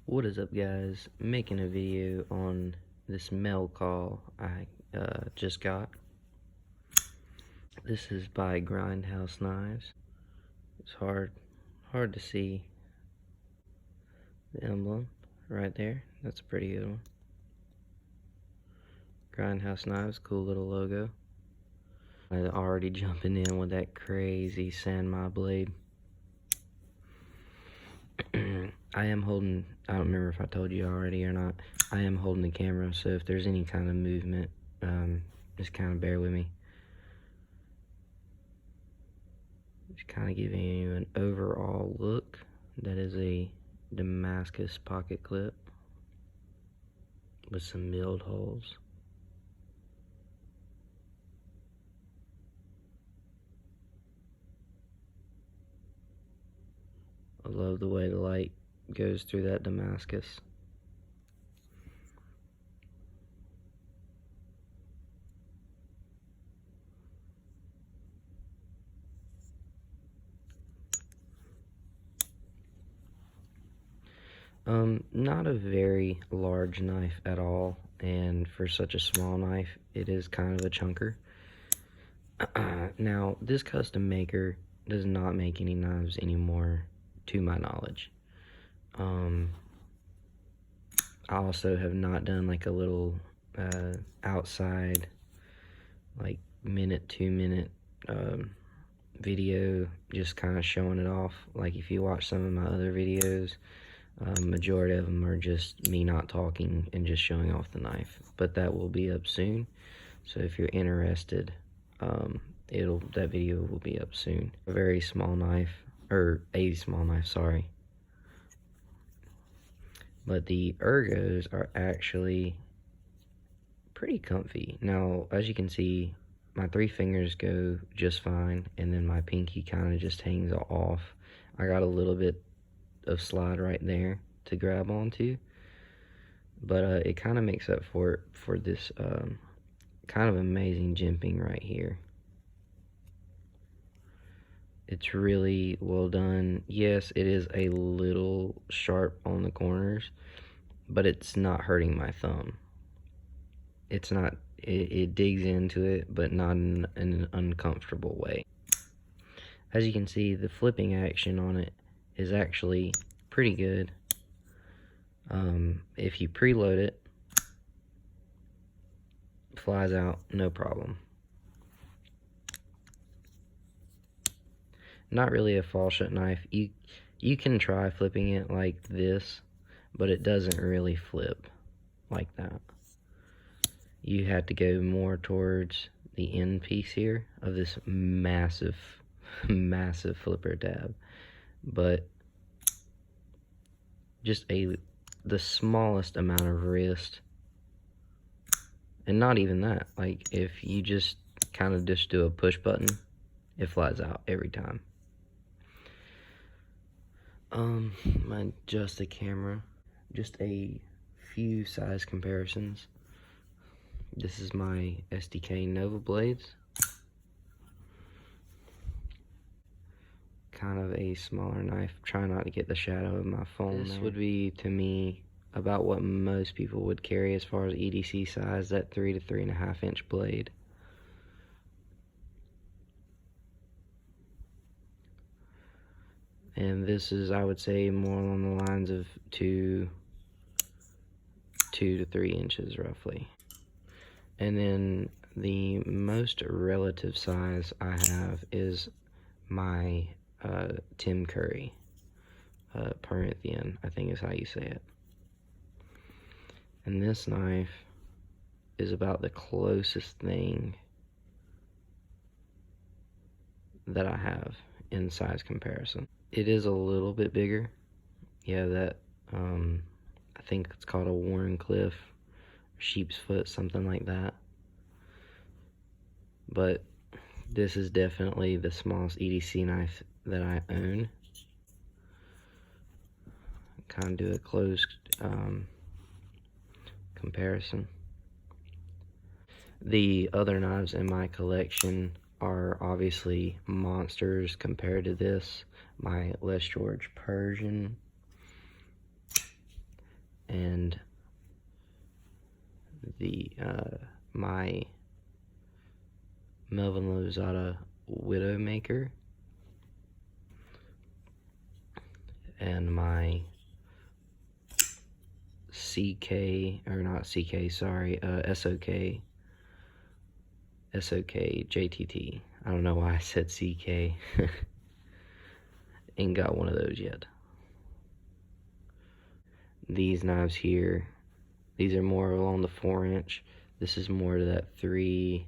What is up, guys? Making a video on this mail call I just got. This is by Grindhouseknives. It's hard to see the emblem right there. That's a pretty good one. Grindhouseknives, cool little logo. I'm already jumping in with that crazy sand my blade. I am holding, I don't remember if I told you already or not, I am holding the camera, so if there's any kind of movement, just kind of bear with me. Just kind of giving you an overall look. That is a Damascus pocket clip with some milled holes. I love the way the light goes through that Damascus. Not a very large knife at all, and for such a small knife, it is kind of a chunker. Now, this custom maker does not make any knives anymore, to my knowledge. I also have not done like a little outside, like minute, 2 minute video, just kind of showing it off. Like if you watch some of my other videos, majority of them are just me not talking and just showing off the knife, but that will be up soon. So if you're interested, that video will be up soon. A very small knife, or a small knife, sorry. But the ergos are actually pretty comfy. Now, as you can see, my 3 fingers go just fine, and then my pinky kind of just hangs off. I got a little bit of slide right there to grab onto, but it kind of makes up for this kind of amazing jimping right here. It's really well done. Yes, it is a little sharp on the corners, but it's not hurting my thumb. It's not, it digs into it, but not in an uncomfortable way. As you can see, the flipping action on it is actually pretty good. If you preload it, flies out no problem. Not really a fall shut knife. You can try flipping it like this, but it doesn't really flip like that. You have to go more towards the end piece here of this massive flipper tab. But just the smallest amount of wrist, and not even that, like if you just kind of just do a push button, it flies out every time. Adjust the camera, just a few size comparisons. This is my SDK Nova blades. Kind of a smaller knife. Try not to get the shadow of my phone. This would be, to me, about what most people would carry as far as EDC size, that 3 to 3.5 inch blade. And this is, I would say, more along the lines of 2 to 3 inches roughly. And then the most relative size I have is my Tim Curry, Perinthian, I think is how you say it. And this knife is about the closest thing that I have in size comparison. It is a little bit bigger. Yeah, that, I think it's called a Warncliffe, sheep's foot, something like that. But this is definitely the smallest EDC knife that I own. Kind of do a close comparison. The other knives in my collection are obviously monsters compared to this. My Les George Persian, and the my Melvin Lozada Widowmaker, and my SOK JTT. I don't know why I said CK. Ain't got one of those yet. These knives here, these are more along the 4-inch. This is more to that 3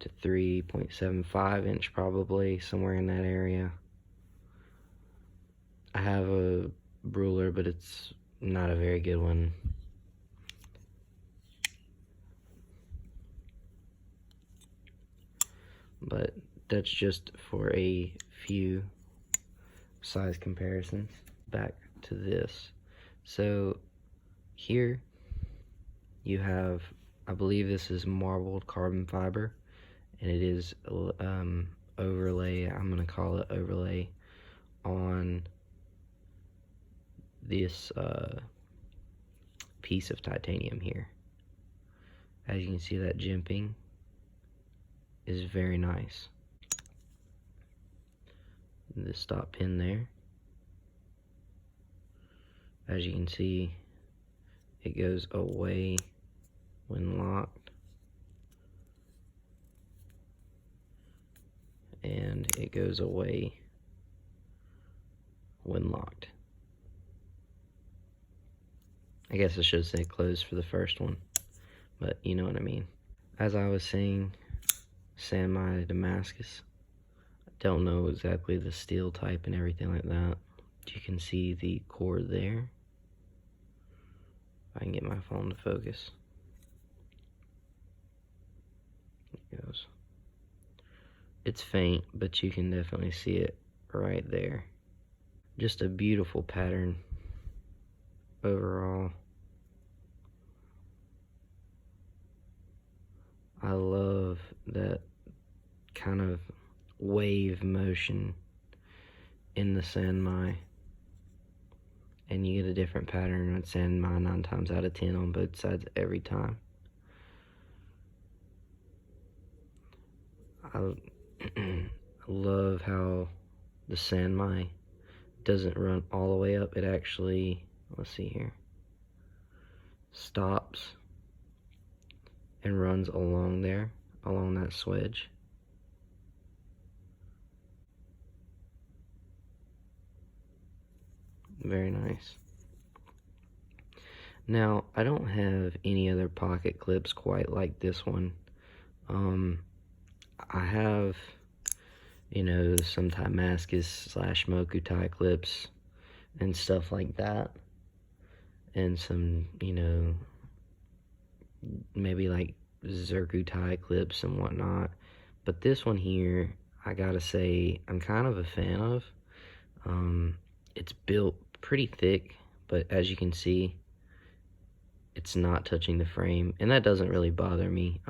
to 3.75 inch, probably somewhere in that area. I have a ruler, but it's not a very good one. But that's just for a few size comparisons. Back to this. So here you have, I believe this is marbled carbon fiber, and it is overlay, I'm going to call it overlay, on this piece of titanium here. As you can see, that jimping is very nice. The stop pin there, as you can see, it goes away when locked, and it goes away when locked. I guess I should say closed for the first one, but you know what I mean. As I was saying, Sanmai Damascus. I don't know exactly the steel type and everything like that. You can see the cord there. If I can get my phone to focus. It goes. It's faint, but you can definitely see it right there. Just a beautiful pattern overall. I love that kind of wave motion in the Sanmai, and you get a different pattern with Sanmai 9 times out of 10 on both sides every time. I love how the Sanmai doesn't run all the way up. It actually, let's see here, stops and runs along there, along that swedge. Very nice. Now, I don't have any other pocket clips quite like this one. I have, you know, some Damascus / Moku tie clips and stuff like that, and some, you know, maybe like Zerku tie clips and whatnot. But this one here, I gotta say, I'm kind of a fan of. It's built pretty thick, but as you can see, it's not touching the frame, and that doesn't really bother me.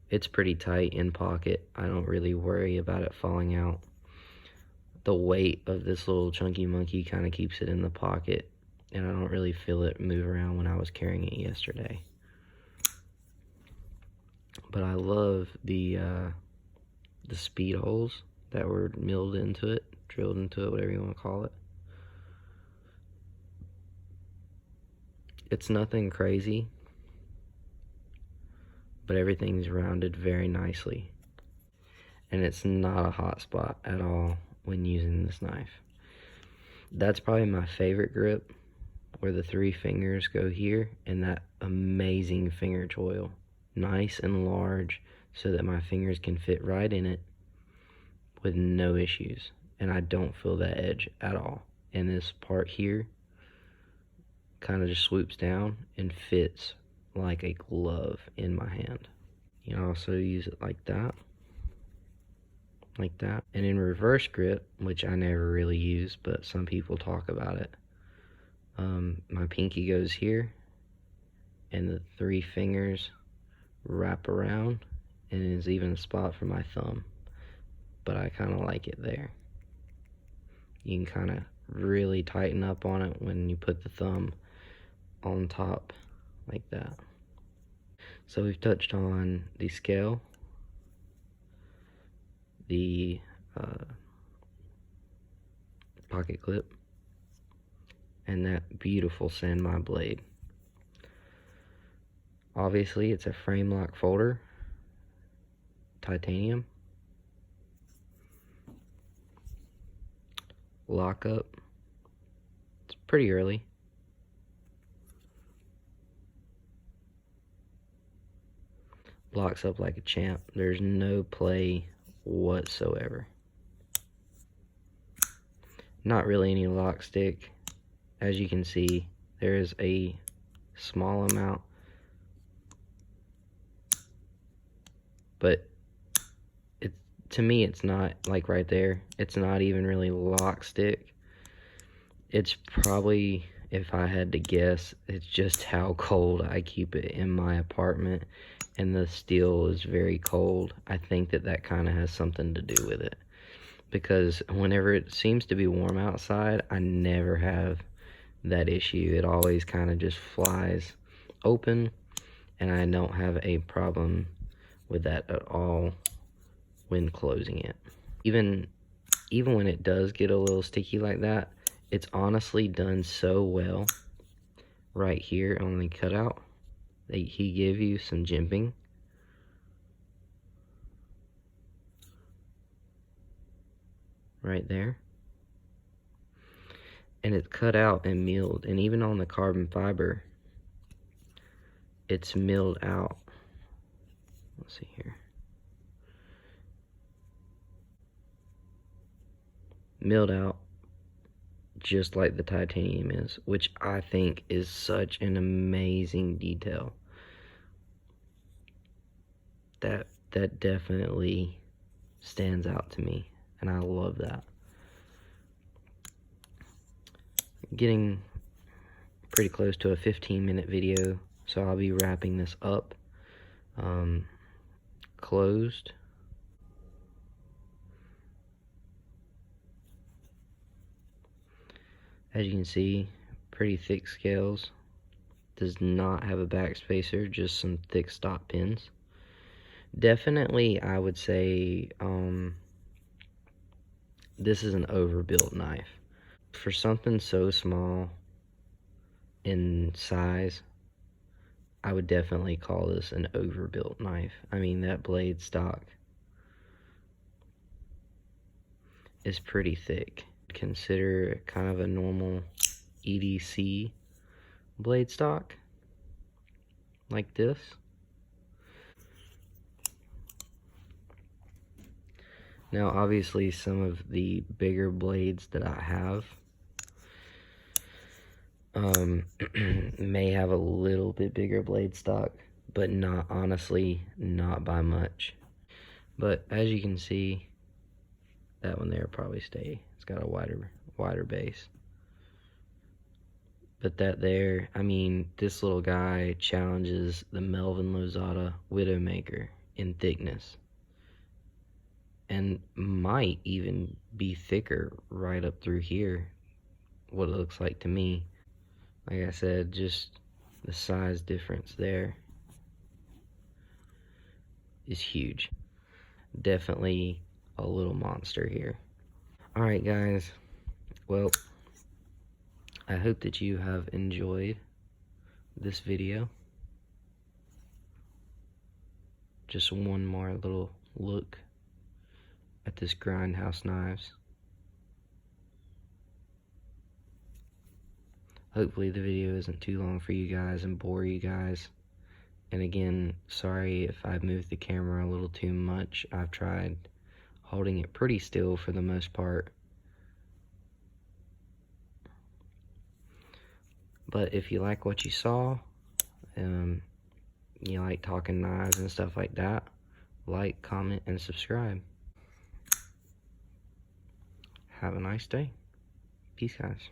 It's pretty tight in pocket. I don't really worry about it falling out. The weight of this little chunky monkey kind of keeps it in the pocket, and I don't really feel it move around when I was carrying it yesterday. But I love the speed holes that were milled into it, drilled into it, whatever you want to call it. It's nothing crazy, but everything's rounded very nicely, and it's not a hot spot at all when using this knife. That's probably my favorite grip, where the 3 fingers go here, and that amazing finger choil, nice and large, so that my fingers can fit right in it with no issues, and I don't feel that edge at all. And this part here kind of just swoops down and fits like a glove in my hand. You can also use it like that, and in reverse grip, which I never really use, but some people talk about it. My pinky goes here, and the 3 fingers wrap around, and there's even a spot for my thumb, but I kind of like it there. You can kind of really tighten up on it when you put the thumb on top like that. So we've touched on the scale, the pocket clip, and that beautiful Sand My Blade. Obviously it's a frame lock folder, titanium, lock up. It's pretty early. Locks up like a champ. There's no play whatsoever. Not really any lock stick. As you can see, there is a small amount, but to me it's not like right there. It's not even really lock stick. It's probably, if I had to guess, it's just how cold I keep it in my apartment, and the steel is very cold. I think that kind of has something to do with it, because whenever it seems to be warm outside, I never have that issue. It always kind of just flies open, and I don't have a problem with that at all when closing it. Even when it does get a little sticky like that, it's honestly done so well right here on the cutout that he gave you some jimping. Right there. And it's cut out and milled, and even on the carbon fiber, it's milled out. Let's see here. Milled out just like the titanium is, which I think is such an amazing detail. That definitely stands out to me, and I love that. Getting pretty close to a 15-minute video, so I'll be wrapping this up. Closed. As you can see, pretty thick scales. Does not have a backspacer, just some thick stop pins. Definitely, I would say this is an overbuilt knife. For something so small in size, I would definitely call this an overbuilt knife. I mean, that blade stock is pretty thick. Consider kind of a normal EDC blade stock like this. Now obviously some of the bigger blades that I have may have a little bit bigger blade stock, but honestly not by much. But as you can see, that one there will probably stay. It's got a wider base. But that there, I mean, this little guy challenges the Melvin Lozada Widowmaker in thickness, and might even be thicker right up through here, what it looks like to me. Like I said, just the size difference there is huge. Definitely a little monster here. Alright guys, well, I hope that you have enjoyed this video. Just one more little look at this Grindhouseknives. Hopefully the video isn't too long for you guys and bore you guys. And again, sorry if I moved the camera a little too much. I've tried holding it pretty still for the most part. But if you like what you saw, you like talking knives and stuff like that, like, comment, and subscribe. Have a nice day. Peace, guys.